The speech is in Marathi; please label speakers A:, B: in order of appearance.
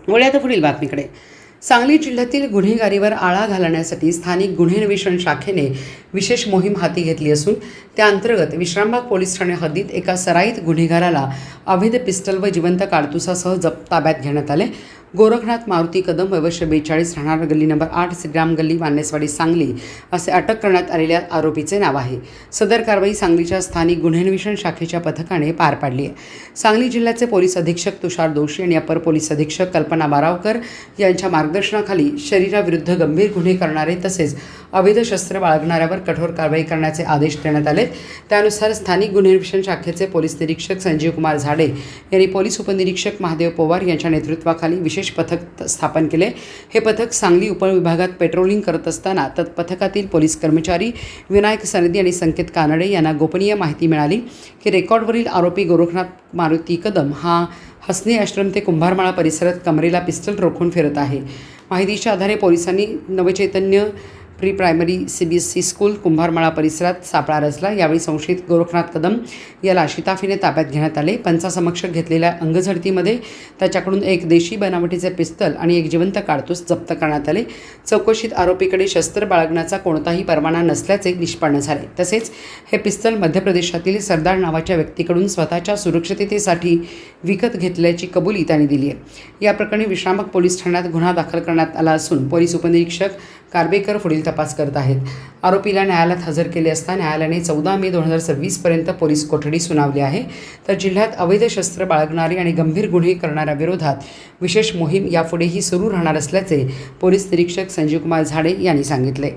A: वळूया आता पुढील बातमीकडे. सांगली जिल्ह्यातील गुन्हेगारीवर आळा घालण्यासाठी स्थानिक गुन्हे अन्वेषण शाखेने विशेष मोहीम हाती घेतली असून त्या अंतर्गत विश्रामबाग पोलीस ठाणे हद्दीत एका सराईत गुन्हेगाराला अवैध पिस्टल व जिवंत काडतुसासह ताब्यात घेण्यात आले. गोरखनाथ मारुती कदम वयवर्ष 42 राहणार गल्ली नंबर 8 श्रीराम गल्ली वानेसवाडी सांगली असे अटक करण्यात आलेल्या आरोपीचे नाव आहे. सदर कारवाई सांगलीच्या स्थानिक गुन्हे अन्वेषण शाखेच्या पथकाने पार पाडली आहे. सांगली जिल्ह्याचे पोलीस अधीक्षक तुषार दोशी आणि अपर पोलीस अधीक्षक कल्पना बारावकर यांच्या मार्गदर्शनाखाली शरीराविरुद्ध गंभीर गुन्हे करणारे तसेच अवैध शस्त्र बाळगणाऱ्यावर कठोर कारवाई करण्याचे आदेश देण्यात आले. त्यानुसार स्थानिक गुन्हे अन्वेषण शाखेचे पोलीस निरीक्षक संजीव कुमार झाडे यांनी पोलीस उपनिरीक्षक महादेव पवार यांच्या नेतृत्वाखाली विशेष पथक स्थापन केले. हे पथक सांगली उपविभागात पेट्रोलिंग करत असताना पथकातील पोलीस कर्मचारी विनायक सनदी आणि संकेत कानडे यांना गोपनीय माहिती मिळाली की रेकॉर्डवरील आरोपी गोरखनाथ मारुती कदम हा हसनी आश्रम ते कुंभारमाळा परिसरात कमरेला पिस्टल रोखून फिरत आहे. माहितीच्या आधारे पोलिसांनी Navchaitanya pre primary CBSE school Kumbharmala परिसरात सापळा रचला. यावेळी संशयित गोरखनाथ कदम याला शिताफीने ताब्यात घेण्यात आले. पंचासमक्ष घेतलेल्या अंगझडतीमध्ये त्याच्याकडून एक देशी बनावटीचे पिस्तल आणि एक जिवंत काडतूस जप्त करण्यात आले. चौकशीत आरोपीकडे शस्त्र बाळगण्याचा कोणताही परवाना नसल्याचे निष्पन्न झाले. तसेच हे पिस्तल मध्य प्रदेशातील सरदार नावाच्या व्यक्तीकडून स्वतःच्या सुरक्षिततेसाठी विकत घेतल्याची कबुली त्यांनी दिली आहे. या प्रकरणी विश्रामबाग पोलीस ठाण्यात गुन्हा दाखल करण्यात आला असून पोलीस उपनिरीक्षक कारबेकर पुढील तपास करत आहेत. आरोपीला न्यायालयात हजर केले असता न्यायालयाने 14 मे 2026 पर्यंत पोलीस कोठडी सुनावली आहे. तर जिल्ह्यात अवैध शस्त्र बाळगणारी आणि गंभीर गुन्हे करणाऱ्या विरोधात विशेष मोहीम यापुढेही सुरू राहणार असल्याचे पोलीस निरीक्षक संजीव कुमार झाडे यांनी सांगितले.